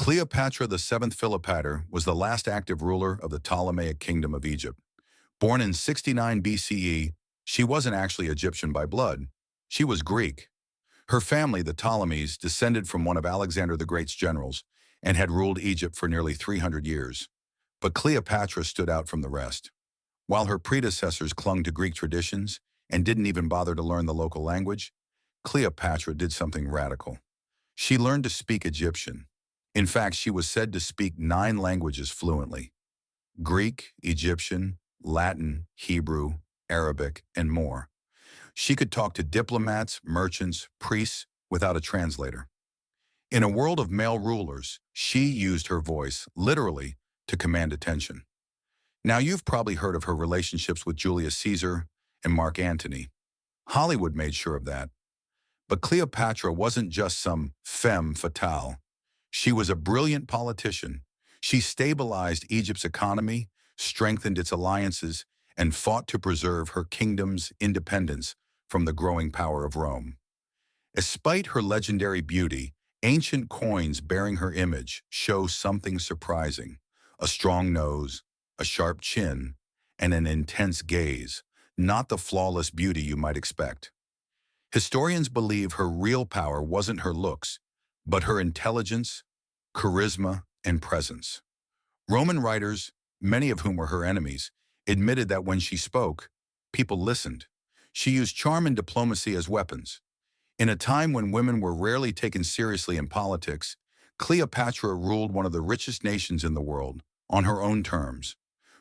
Cleopatra the seventh Philopator was the last active ruler of the Ptolemaic kingdom of Egypt. Born in 69 BCE, she wasn't actually Egyptian by blood. She was Greek. Her family, the Ptolemies, descended from one of Alexander the Great's generals and had ruled Egypt for nearly 300 years. But Cleopatra stood out from the rest. While her predecessors clung to Greek traditions and didn't even bother to learn the local language, Cleopatra did something radical. She learned to speak Egyptian. In fact, she was said to speak 9 languages fluently: Greek, Egyptian, Latin, Hebrew, Arabic, and more. She could talk to diplomats, merchants, priests without a translator. In a world of male rulers, she used her voice, literally, to command attention. Now, you've probably heard of her relationships with Julius Caesar and Mark Antony. Hollywood made sure of that. But Cleopatra wasn't just some femme fatale. She was a brilliant politician. She stabilized Egypt's economy, strengthened its alliances, and fought to preserve her kingdom's independence from the growing power of Rome. Despite her legendary beauty, ancient coins bearing her image show something surprising: a strong nose, a sharp chin, and an intense gaze, not the flawless beauty you might expect. Historians believe her real power wasn't her looks, but her intelligence, charisma, and presence. Roman writers, many of whom were her enemies, admitted that when she spoke, people listened. She used charm and diplomacy as weapons. In a time when women were rarely taken seriously in politics, Cleopatra ruled one of the richest nations in the world on her own terms.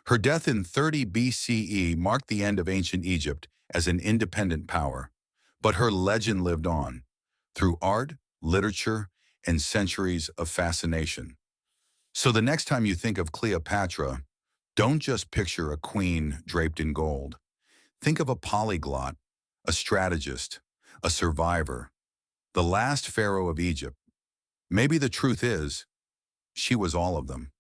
Her death in 30 BCE marked the end of ancient Egypt as an independent power. But her legend lived on, through art, literature, and centuries of fascination. So the next time you think of Cleopatra, don't just picture a queen draped in gold. Think of a polyglot, a strategist, a survivor, the last pharaoh of Egypt. Maybe the truth is, she was all of them.